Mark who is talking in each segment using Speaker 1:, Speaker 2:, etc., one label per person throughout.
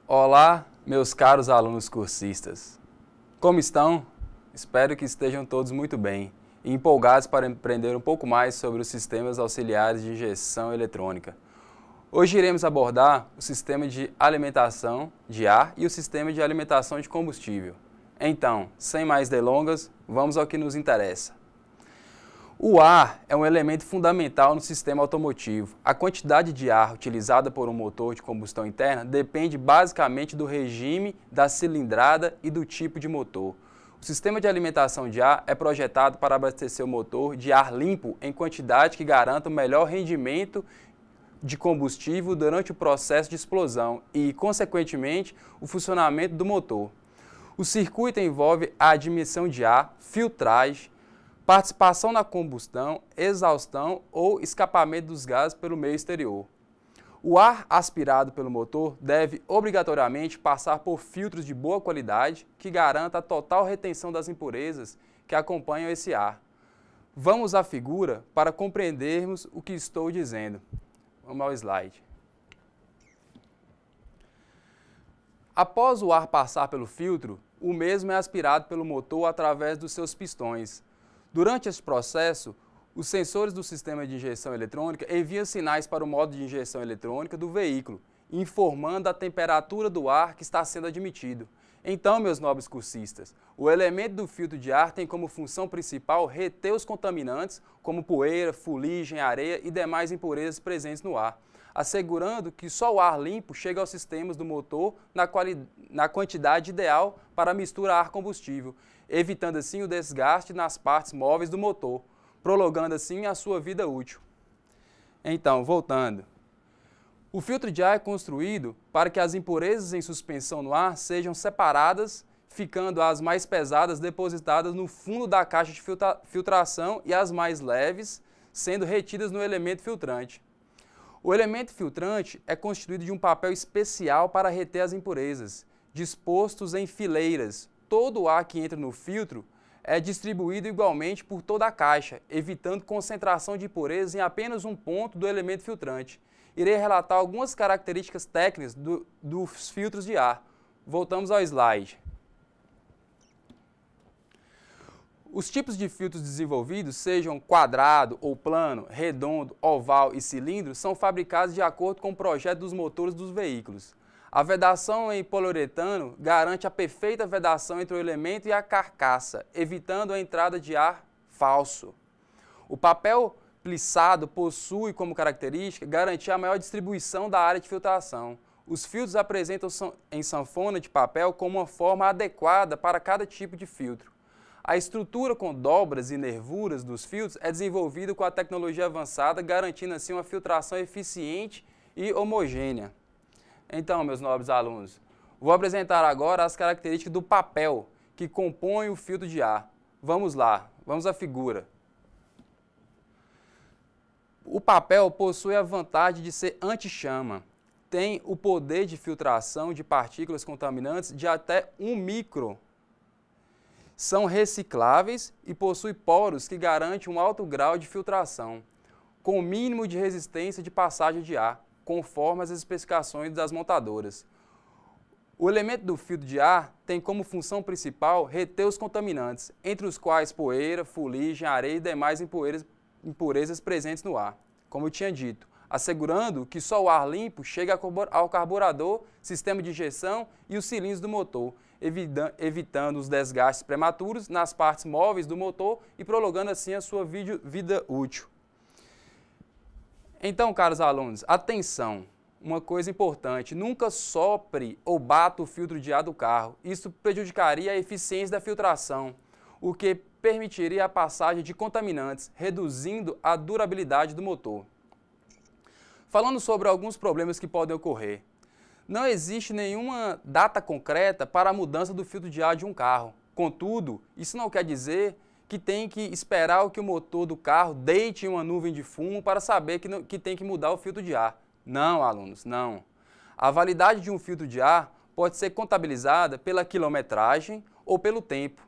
Speaker 1: Olá, meus caros alunos cursistas. Como estão? Espero que estejam todos muito bem e empolgados para aprender um pouco mais sobre os sistemas auxiliares de injeção eletrônica. Hoje iremos abordar o sistema de alimentação de ar e o sistema de alimentação de combustível. Então, sem mais delongas, vamos ao que nos interessa. O ar é um elemento fundamental no sistema automotivo. A quantidade de ar utilizada por um motor de combustão interna depende basicamente do regime da cilindrada e do tipo de motor. O sistema de alimentação de ar é projetado para abastecer o motor de ar limpo em quantidade que garanta o melhor rendimento de combustível durante o processo de explosão e, consequentemente, o funcionamento do motor. O circuito envolve a admissão de ar, filtragem, participação na combustão, exaustão ou escapamento dos gases pelo meio exterior. O ar aspirado pelo motor deve obrigatoriamente passar por filtros de boa qualidade que garantam a total retenção das impurezas que acompanham esse ar. Vamos à figura para compreendermos o que estou dizendo. Vamos ao slide. Após o ar passar pelo filtro, o mesmo é aspirado pelo motor através dos seus pistões. Durante esse processo, os sensores do sistema de injeção eletrônica enviam sinais para o modo de injeção eletrônica do veículo, informando a temperatura do ar que está sendo admitido. Então, meus nobres cursistas, o elemento do filtro de ar tem como função principal reter os contaminantes, como poeira, fuligem, areia e demais impurezas presentes no ar, assegurando que só o ar limpo chega aos sistemas do motor na quantidade ideal para a mistura ar-combustível, evitando assim o desgaste nas partes móveis do motor, prolongando assim a sua vida útil. Então, voltando. O filtro de ar é construído para que as impurezas em suspensão no ar sejam separadas, ficando as mais pesadas depositadas no fundo da caixa de filtração e as mais leves sendo retidas no elemento filtrante. O elemento filtrante é constituído de um papel especial para reter as impurezas, dispostos em fileiras. Todo o ar que entra no filtro é distribuído igualmente por toda a caixa, evitando concentração de impurezas em apenas um ponto do elemento filtrante. Irei relatar algumas características técnicas dos filtros de ar. Voltamos ao slide. Os tipos de filtros desenvolvidos, sejam quadrado ou plano, redondo, oval e cilindro, são fabricados de acordo com o projeto dos motores dos veículos. A vedação em poliuretano garante a perfeita vedação entre o elemento e a carcaça, evitando a entrada de ar falso. O papel plissado possui como característica garantir a maior distribuição da área de filtração. Os filtros apresentam em sanfona de papel como uma forma adequada para cada tipo de filtro. A estrutura com dobras e nervuras dos filtros é desenvolvida com a tecnologia avançada, garantindo assim uma filtração eficiente e homogênea. Então, meus nobres alunos, vou apresentar agora as características do papel que compõe o filtro de ar. Vamos lá, vamos à figura. O papel possui a vantagem de ser anti-chama. Tem o poder de filtração de partículas contaminantes de até 1 micron. São recicláveis e possuem poros que garantem um alto grau de filtração, com o mínimo de resistência de passagem de ar, conforme as especificações das montadoras. O elemento do filtro de ar tem como função principal reter os contaminantes, entre os quais poeira, fuligem, areia e demais impurezas presentes no ar, como eu tinha dito, assegurando que só o ar limpo chega ao carburador, sistema de injeção e os cilindros do motor, evitando os desgastes prematuros nas partes móveis do motor e prolongando assim a sua vida útil. Então, caros alunos, atenção, uma coisa importante, nunca sopre ou bata o filtro de ar do carro. Isso prejudicaria a eficiência da filtração, o que permitiria a passagem de contaminantes, reduzindo a durabilidade do motor. Falando sobre alguns problemas que podem ocorrer. Não existe nenhuma data concreta para a mudança do filtro de ar de um carro. Contudo, isso não quer dizer que tem que esperar que o motor do carro deite uma nuvem de fumo para saber que tem que mudar o filtro de ar. Não, alunos, não. A validade de um filtro de ar pode ser contabilizada pela quilometragem ou pelo tempo.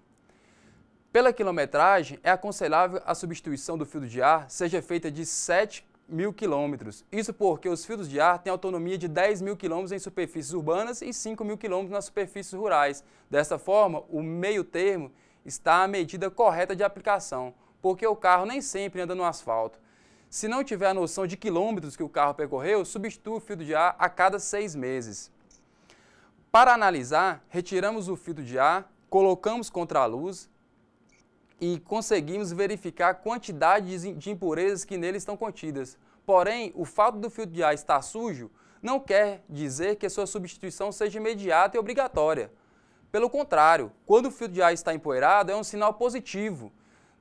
Speaker 1: Pela quilometragem, é aconselhável a substituição do filtro de ar seja feita de 7 mil quilômetros. Isso porque os filtros de ar têm autonomia de 10 mil quilômetros em superfícies urbanas e 5 mil quilômetros nas superfícies rurais. Dessa forma, o meio termo está à medida correta de aplicação, porque o carro nem sempre anda no asfalto. Se não tiver a noção de quilômetros que o carro percorreu, substitua o filtro de ar a cada 6 meses. Para analisar, retiramos o filtro de ar, colocamos contra a luz e conseguimos verificar a quantidade de impurezas que nele estão contidas. Porém, o fato do filtro de ar estar sujo não quer dizer que a sua substituição seja imediata e obrigatória. Pelo contrário, quando o filtro de ar está empoeirado, é um sinal positivo,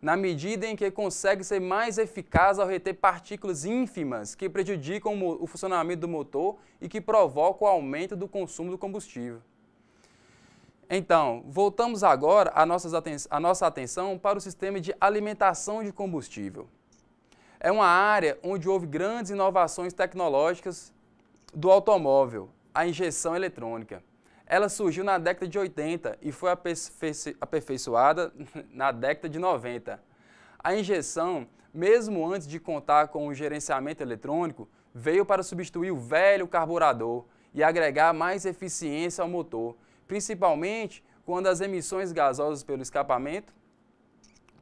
Speaker 1: na medida em que consegue ser mais eficaz ao reter partículas ínfimas que prejudicam o funcionamento do motor e que provocam o aumento do consumo do combustível. Então, voltamos agora a nossa atenção para o sistema de alimentação de combustível. É uma área onde houve grandes inovações tecnológicas do automóvel, a injeção eletrônica. Ela surgiu na década de 80 e foi aperfeiçoada na década de 90. A injeção, mesmo antes de contar com o gerenciamento eletrônico, veio para substituir o velho carburador e agregar mais eficiência ao motor, principalmente quando as emissões gasosas pelo escapamento,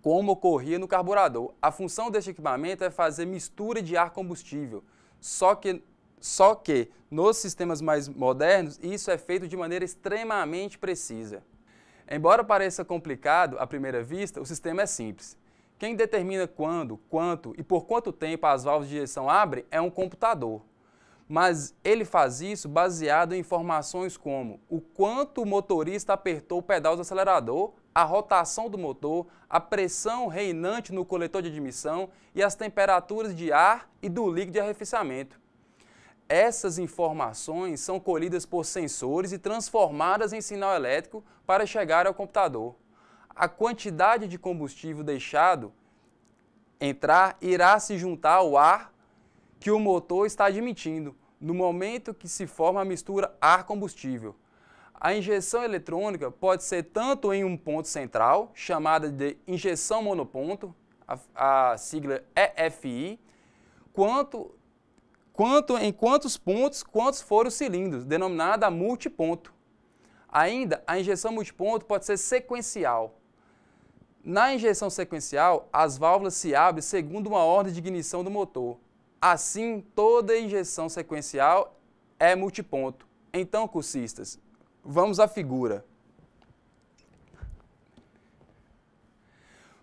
Speaker 1: como ocorria no carburador. A função deste equipamento é fazer mistura de ar combustível, só que nos sistemas mais modernos isso é feito de maneira extremamente precisa. Embora pareça complicado à primeira vista, o sistema é simples. Quem determina quando, quanto e por quanto tempo as válvulas de injeção abrem é um computador. Mas ele faz isso baseado em informações como o quanto o motorista apertou o pedal do acelerador, a rotação do motor, a pressão reinante no coletor de admissão e as temperaturas de ar e do líquido de arrefecimento. Essas informações são colhidas por sensores e transformadas em sinal elétrico para chegar ao computador. A quantidade de combustível deixado entrar irá se juntar ao ar que o motor está admitindo, no momento que se forma a mistura ar-combustível. A injeção eletrônica pode ser tanto em um ponto central, chamada de injeção monoponto, a sigla EFI, quanto em quantos pontos, quantos forem os cilindros, denominada multiponto. Ainda, a injeção multiponto pode ser sequencial. Na injeção sequencial, as válvulas se abrem segundo uma ordem de ignição do motor. Assim, toda injeção sequencial é multiponto. Então, cursistas, vamos à figura.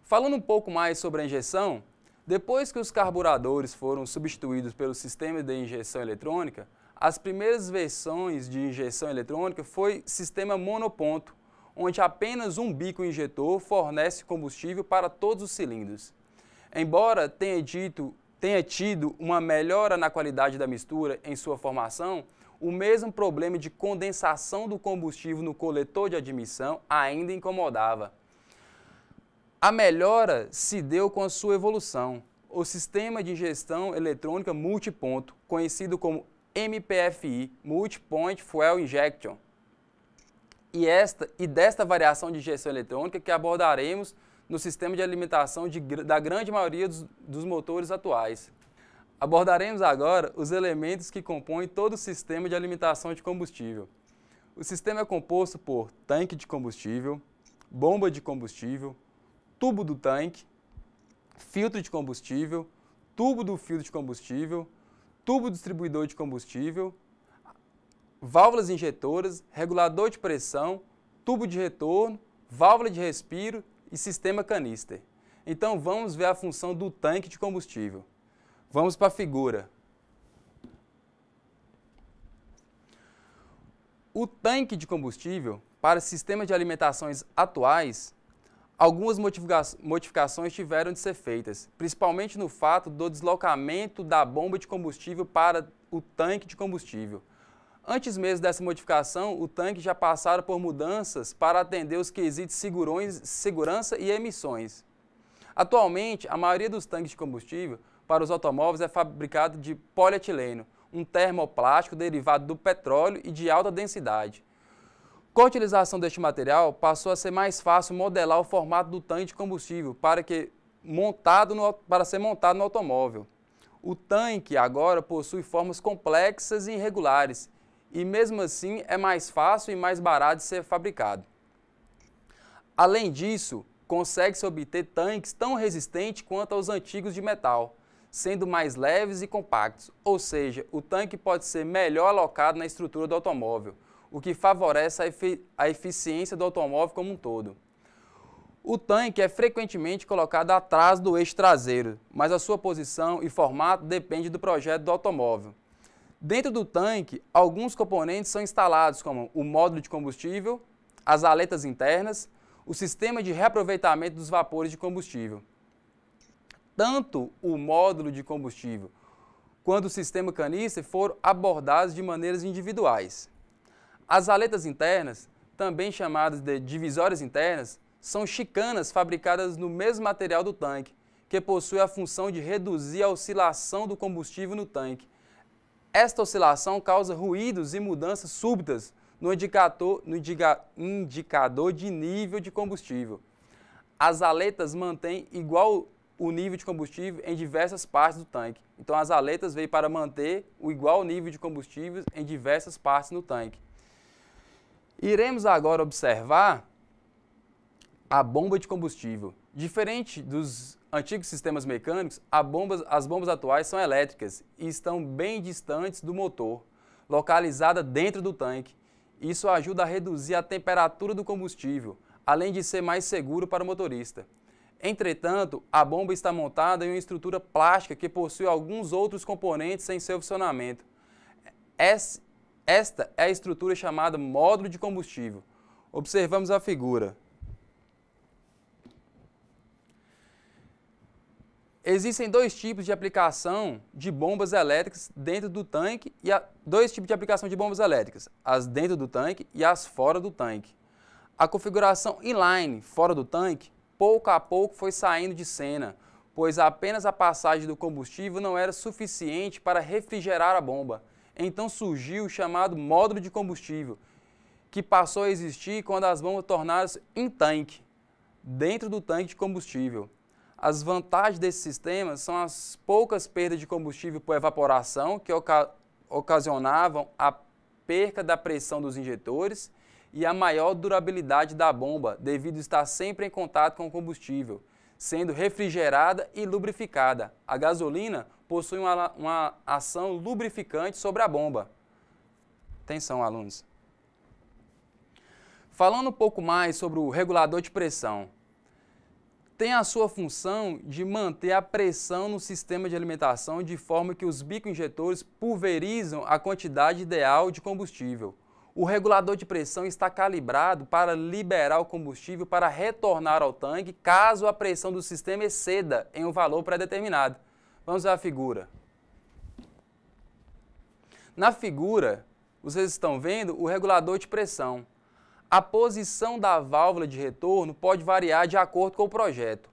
Speaker 1: Falando um pouco mais sobre a injeção, depois que os carburadores foram substituídos pelo sistema de injeção eletrônica, as primeiras versões de injeção eletrônica foi sistema monoponto, onde apenas um bico injetor fornece combustível para todos os cilindros. Embora tenha tido uma melhora na qualidade da mistura em sua formação, o mesmo problema de condensação do combustível no coletor de admissão ainda incomodava. A melhora se deu com a sua evolução, o sistema de injeção eletrônica multiponto, conhecido como MPFI, Multi-Point Fuel Injection. E desta variação de injeção eletrônica que abordaremos no sistema de alimentação da grande maioria dos motores atuais. Abordaremos agora os elementos que compõem todo o sistema de alimentação de combustível. O sistema é composto por tanque de combustível, bomba de combustível, tubo do tanque, filtro de combustível, tubo do filtro de combustível, tubo distribuidor de combustível, válvulas injetoras, regulador de pressão, tubo de retorno, válvula de respiro e sistema canister. Então vamos ver a função do tanque de combustível. Vamos para a figura. O tanque de combustível, para sistemas de alimentações atuais, algumas modificações tiveram de ser feitas, principalmente no fato do deslocamento da bomba de combustível para o tanque de combustível. Antes mesmo dessa modificação, o tanque já passara por mudanças para atender os quesitos segurança e emissões. Atualmente, a maioria dos tanques de combustível para os automóveis é fabricado de polietileno, um termoplástico derivado do petróleo e de alta densidade. Com a utilização deste material, passou a ser mais fácil modelar o formato do tanque de combustível para ser montado no automóvel. O tanque agora possui formas complexas e irregulares, e mesmo assim é mais fácil e mais barato de ser fabricado. Além disso, consegue-se obter tanques tão resistentes quanto aos antigos de metal, sendo mais leves e compactos, ou seja, o tanque pode ser melhor alocado na estrutura do automóvel, o que favorece a eficiência do automóvel como um todo. O tanque é frequentemente colocado atrás do eixo traseiro, mas a sua posição e formato depende do projeto do automóvel. Dentro do tanque, alguns componentes são instalados, como o módulo de combustível, as aletas internas, o sistema de reaproveitamento dos vapores de combustível. Tanto o módulo de combustível quanto o sistema canister foram abordados de maneiras individuais. As aletas internas, também chamadas de divisórias internas, são chicanas fabricadas no mesmo material do tanque, que possui a função de reduzir a oscilação do combustível no tanque. Esta oscilação causa ruídos e mudanças súbitas no indicador de nível de combustível. As aletas mantêm igual o nível de combustível em diversas partes do tanque. Então, as aletas veio para manter o igual nível de combustível em diversas partes no tanque. Iremos agora observar a bomba de combustível. Diferente dos antigos sistemas mecânicos, as bombas atuais são elétricas e estão bem distantes do motor, localizada dentro do tanque. Isso ajuda a reduzir a temperatura do combustível, além de ser mais seguro para o motorista. Entretanto, a bomba está montada em uma estrutura plástica que possui alguns outros componentes em seu funcionamento. Esta é a estrutura chamada módulo de combustível. Observamos a figura. Existem dois tipos de aplicação de bombas elétricas dentro do tanque e dois tipos de aplicação de bombas elétricas, as dentro do tanque e as fora do tanque. A configuração inline, fora do tanque, pouco a pouco foi saindo de cena, pois apenas a passagem do combustível não era suficiente para refrigerar a bomba. Então surgiu o chamado módulo de combustível, que passou a existir quando as bombas tornaram-se em tanque, dentro do tanque de combustível. As vantagens desse sistema são as poucas perdas de combustível por evaporação, que ocasionavam a perca da pressão dos injetores, e a maior durabilidade da bomba, devido a estar sempre em contato com o combustível, sendo refrigerada e lubrificada. A gasolina possui uma ação lubrificante sobre a bomba. Atenção, alunos. Falando um pouco mais sobre o regulador de pressão. Tem a sua função de manter a pressão no sistema de alimentação de forma que os bico-injetores pulverizam a quantidade ideal de combustível. O regulador de pressão está calibrado para liberar o combustível para retornar ao tanque caso a pressão do sistema exceda em um valor pré-determinado. Vamos ver a figura. Na figura, vocês estão vendo o regulador de pressão. A posição da válvula de retorno pode variar de acordo com o projeto.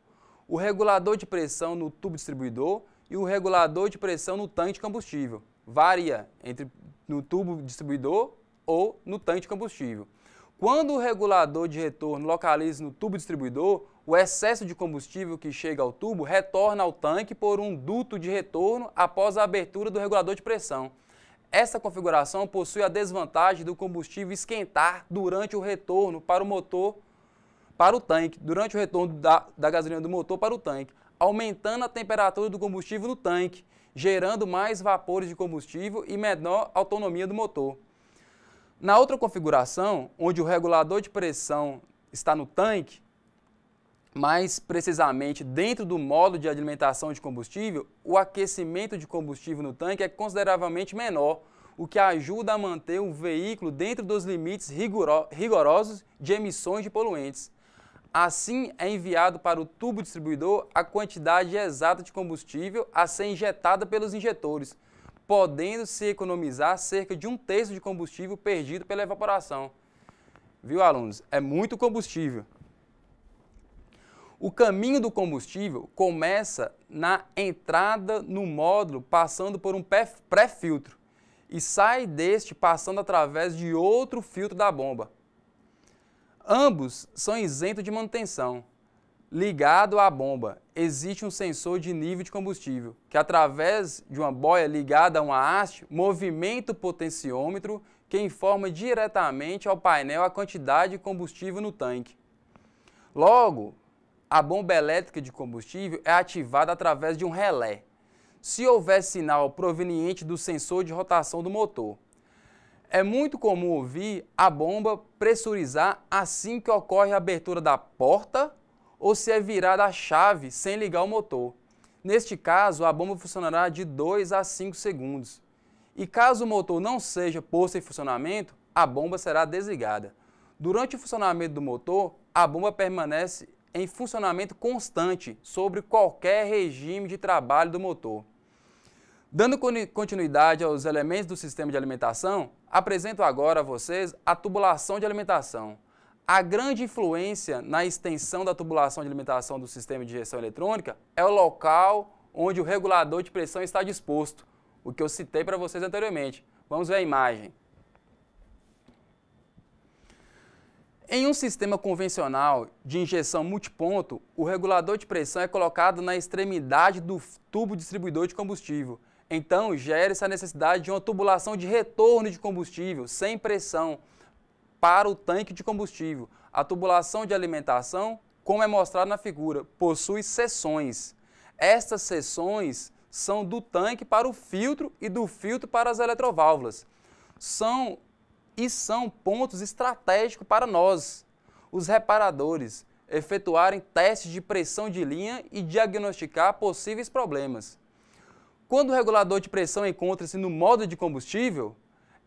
Speaker 1: O regulador de pressão no tubo distribuidor e o regulador de pressão no tanque de combustível. Varia no tubo distribuidor ou no tanque de combustível. Quando o regulador de retorno localiza no tubo distribuidor, o excesso de combustível que chega ao tubo retorna ao tanque por um duto de retorno após a abertura do regulador de pressão. Essa configuração possui a desvantagem do combustível esquentar durante o retorno para o motor para o tanque, durante o retorno da gasolina do motor para o tanque, aumentando a temperatura do combustível no tanque, gerando mais vapores de combustível e menor autonomia do motor. Na outra configuração, onde o regulador de pressão está no tanque, mais precisamente dentro do módulo de alimentação de combustível, o aquecimento de combustível no tanque é consideravelmente menor, o que ajuda a manter o veículo dentro dos limites rigorosos de emissões de poluentes. Assim, é enviado para o tubo distribuidor a quantidade exata de combustível a ser injetada pelos injetores, podendo-se economizar cerca de 1/3 de combustível perdido pela evaporação. Viu, alunos? É muito combustível. O caminho do combustível começa na entrada no módulo, passando por um pré-filtro, e sai deste passando através de outro filtro da bomba. Ambos são isentos de manutenção. Ligado à bomba, existe um sensor de nível de combustível, que através de uma boia ligada a uma haste, movimenta o potenciômetro que informa diretamente ao painel a quantidade de combustível no tanque. Logo, a bomba elétrica de combustível é ativada através de um relé, se houver sinal proveniente do sensor de rotação do motor. É muito comum ouvir a bomba pressurizar assim que ocorre a abertura da porta ou se é virada a chave sem ligar o motor. Neste caso, a bomba funcionará de 2 a 5 segundos. E caso o motor não seja posto em funcionamento, a bomba será desligada. Durante o funcionamento do motor, a bomba permanece em funcionamento constante sobre qualquer regime de trabalho do motor. Dando continuidade aos elementos do sistema de alimentação, apresento agora a vocês a tubulação de alimentação. A grande influência na extensão da tubulação de alimentação do sistema de injeção eletrônica é o local onde o regulador de pressão está disposto, o que eu citei para vocês anteriormente. Vamos ver a imagem. Em um sistema convencional de injeção multiponto, o regulador de pressão é colocado na extremidade do tubo distribuidor de combustível. Então, gera-se a necessidade de uma tubulação de retorno de combustível sem pressão para o tanque de combustível. A tubulação de alimentação, como é mostrado na figura, possui seções. Estas seções são do tanque para o filtro e do filtro para as eletroválvulas. São pontos estratégicos para nós, os reparadores, efetuarem testes de pressão de linha e diagnosticar possíveis problemas. Quando o regulador de pressão encontra-se no modo de combustível,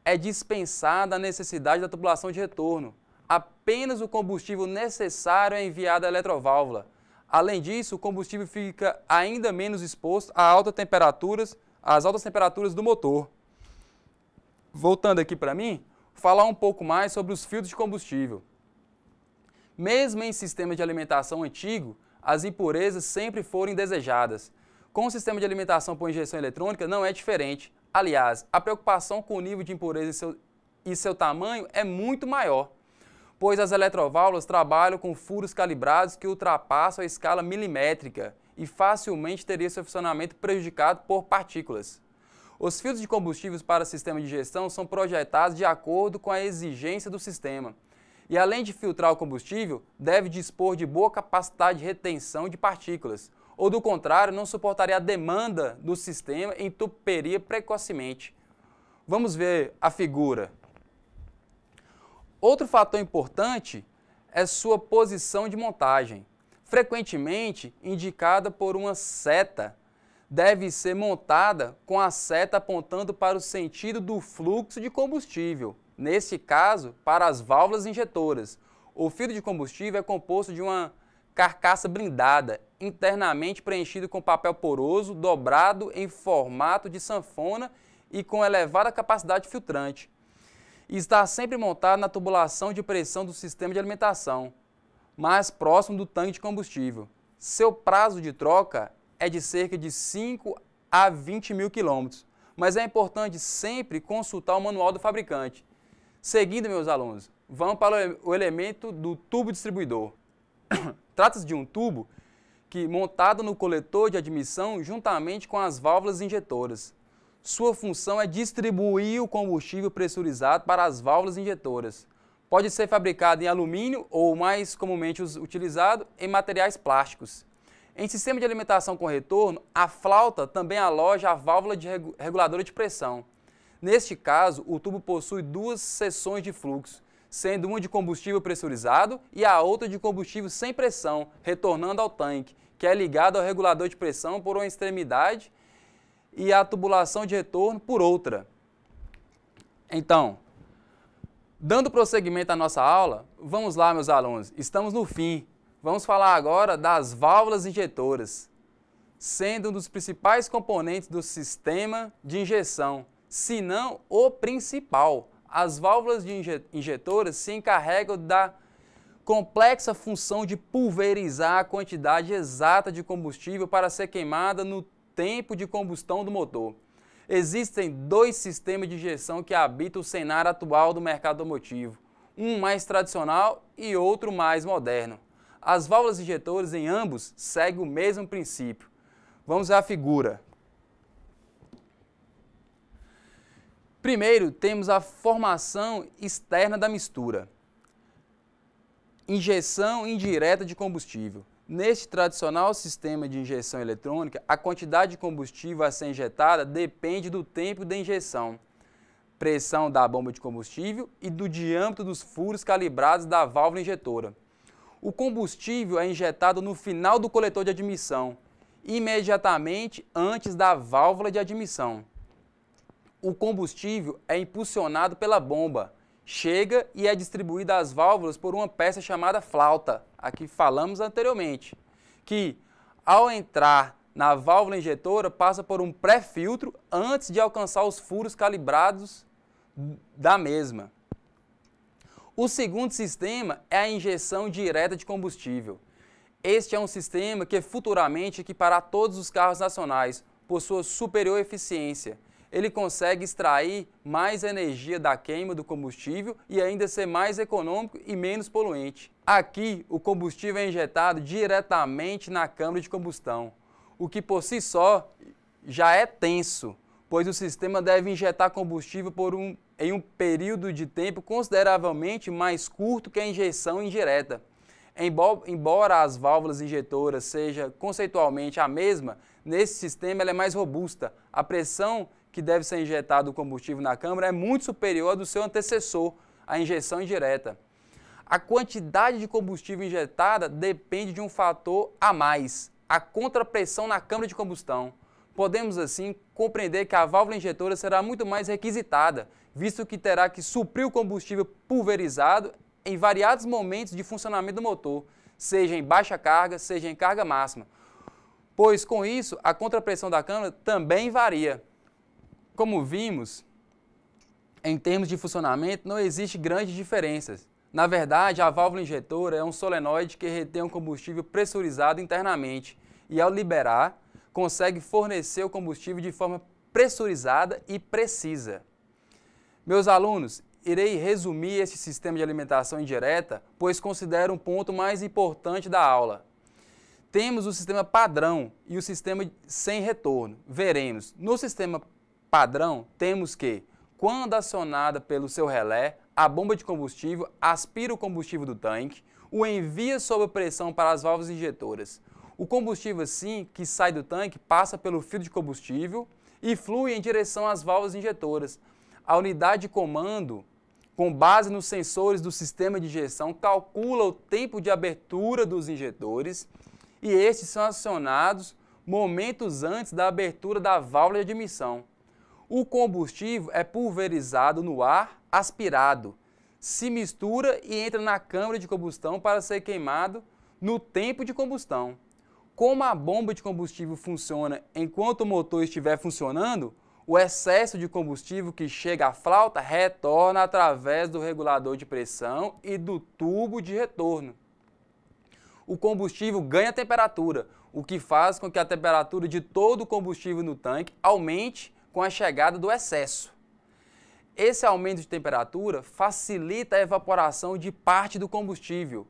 Speaker 1: é dispensada a necessidade da tubulação de retorno. Apenas o combustível necessário é enviado à eletroválvula. Além disso, o combustível fica ainda menos exposto às altas temperaturas do motor. Voltando aqui para mim, falar um pouco mais sobre os filtros de combustível. Mesmo em sistema de alimentação antigo, as impurezas sempre foram indesejadas. Com o sistema de alimentação por injeção eletrônica não é diferente. Aliás, a preocupação com o nível de impureza e seu tamanho é muito maior, pois as eletroválvulas trabalham com furos calibrados que ultrapassam a escala milimétrica e facilmente teria seu funcionamento prejudicado por partículas. Os filtros de combustíveis para sistema de injeção são projetados de acordo com a exigência do sistema. E além de filtrar o combustível, deve dispor de boa capacidade de retenção de partículas, ou do contrário, não suportaria a demanda do sistema e entupiria precocemente. Vamos ver a figura. Outro fator importante é sua posição de montagem. Frequentemente indicada por uma seta, deve ser montada com a seta apontando para o sentido do fluxo de combustível. Nesse caso, para as válvulas injetoras. O filtro de combustível é composto de uma carcaça blindada, internamente preenchido com papel poroso, dobrado em formato de sanfona e com elevada capacidade filtrante. E está sempre montado na tubulação de pressão do sistema de alimentação, mais próximo do tanque de combustível. Seu prazo de troca é de cerca de 5 a 20 mil quilômetros, mas é importante sempre consultar o manual do fabricante. Seguindo, meus alunos, vamos para o elemento do tubo distribuidor. Trata-se de um tubo montado no coletor de admissão juntamente com as válvulas injetoras. Sua função é distribuir o combustível pressurizado para as válvulas injetoras. Pode ser fabricado em alumínio ou, mais comumente utilizado, em materiais plásticos. Em sistema de alimentação com retorno, a flauta também aloja a válvula reguladora de pressão. Neste caso, o tubo possui duas seções de fluxo, sendo uma de combustível pressurizado e a outra de combustível sem pressão, retornando ao tanque, que é ligado ao regulador de pressão por uma extremidade e a tubulação de retorno por outra. Então, dando prosseguimento à nossa aula, vamos lá, meus alunos, estamos no fim. Vamos falar agora das válvulas injetoras, sendo um dos principais componentes do sistema de injeção, se não o principal. As válvulas injetoras se encarregam da complexa função de pulverizar a quantidade exata de combustível para ser queimada no tempo de combustão do motor. Existem dois sistemas de injeção que habitam o cenário atual do mercado automotivo, um mais tradicional e outro mais moderno. As válvulas injetoras em ambos seguem o mesmo princípio. Vamos ver a figura. Primeiro, temos a formação externa da mistura. Injeção indireta de combustível. Neste tradicional sistema de injeção eletrônica, a quantidade de combustível a ser injetada depende do tempo de injeção, pressão da bomba de combustível e do diâmetro dos furos calibrados da válvula injetora. O combustível é injetado no final do coletor de admissão, imediatamente antes da válvula de admissão. O combustível é impulsionado pela bomba, chega e é distribuído às válvulas por uma peça chamada flauta, a que falamos anteriormente, que, ao entrar na válvula injetora, passa por um pré-filtro antes de alcançar os furos calibrados da mesma. O segundo sistema é a injeção direta de combustível. Este é um sistema que futuramente equipará todos os carros nacionais por sua superior eficiência. Ele consegue extrair mais energia da queima do combustível e ainda ser mais econômico e menos poluente. Aqui, o combustível é injetado diretamente na câmara de combustão, o que por si só já é tenso, pois o sistema deve injetar combustível em um período de tempo consideravelmente mais curto que a injeção indireta. Embora as válvulas injetoras seja conceitualmente a mesma, nesse sistema ela é mais robusta. A pressão que deve ser injetado o combustível na câmara é muito superior à do seu antecessor, a injeção indireta. A quantidade de combustível injetada depende de um fator a mais, a contrapressão na câmara de combustão. Podemos, assim, compreender que a válvula injetora será muito mais requisitada, visto que terá que suprir o combustível pulverizado em variados momentos de funcionamento do motor, seja em baixa carga, seja em carga máxima, pois com isso a contrapressão da câmara também varia. Como vimos, em termos de funcionamento não existe grandes diferenças. Na verdade, a válvula injetora é um solenoide que retém um combustível pressurizado internamente e, ao liberar, consegue fornecer o combustível de forma pressurizada e precisa. Meus alunos, irei resumir este sistema de alimentação indireta, pois considero um ponto mais importante da aula. Temos o sistema padrão e o sistema sem retorno. Veremos. No sistema padrão, temos que, quando acionada pelo seu relé, a bomba de combustível aspira o combustível do tanque, o envia sob pressão para as válvulas injetoras. O combustível, assim, que sai do tanque, passa pelo filtro de combustível e flui em direção às válvulas injetoras. A unidade de comando, com base nos sensores do sistema de injeção, calcula o tempo de abertura dos injetores e estes são acionados momentos antes da abertura da válvula de admissão. O combustível é pulverizado no ar aspirado, se mistura e entra na câmara de combustão para ser queimado no tempo de combustão. Como a bomba de combustível funciona enquanto o motor estiver funcionando, o excesso de combustível que chega à flauta retorna através do regulador de pressão e do tubo de retorno. O combustível ganha temperatura, o que faz com que a temperatura de todo o combustível no tanque aumente com a chegada do excesso. Esse aumento de temperatura facilita a evaporação de parte do combustível,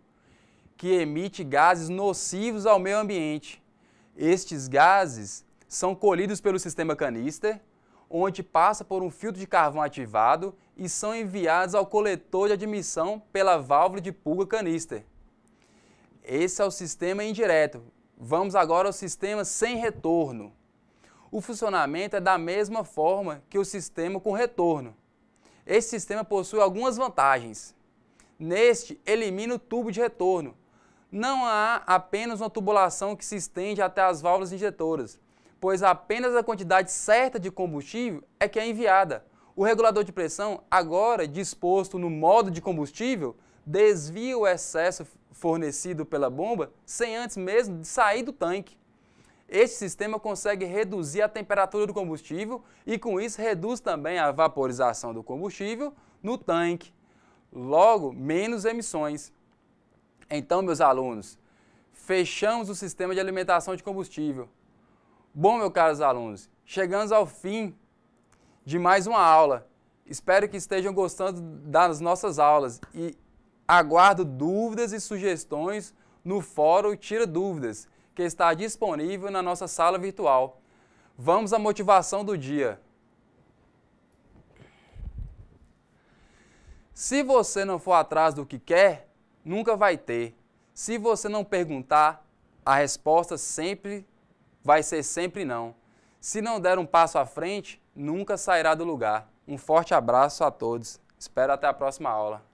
Speaker 1: que emite gases nocivos ao meio ambiente. Estes gases são colhidos pelo sistema canister, onde passa por um filtro de carvão ativado e são enviados ao coletor de admissão pela válvula de purga canister. Esse é o sistema indireto. Vamos agora ao sistema sem retorno. O funcionamento é da mesma forma que o sistema com retorno. Esse sistema possui algumas vantagens. Neste, elimina o tubo de retorno. Não há apenas uma tubulação que se estende até as válvulas injetoras, pois apenas a quantidade certa de combustível é que é enviada. O regulador de pressão, agora disposto no modo de combustível, desvia o excesso fornecido pela bomba sem antes mesmo de sair do tanque. Este sistema consegue reduzir a temperatura do combustível e, com isso, reduz também a vaporização do combustível no tanque. Logo, menos emissões. Então, meus alunos, fechamos o sistema de alimentação de combustível. Bom, meus caros alunos, chegamos ao fim de mais uma aula. Espero que estejam gostando das nossas aulas e aguardo dúvidas e sugestões no Fórum Tira Dúvidas, que está disponível na nossa sala virtual. Vamos à motivação do dia. Se você não for atrás do que quer, nunca vai ter. Se você não perguntar, a resposta vai ser sempre não. Se não der um passo à frente, nunca sairá do lugar. Um forte abraço a todos. Espero até a próxima aula.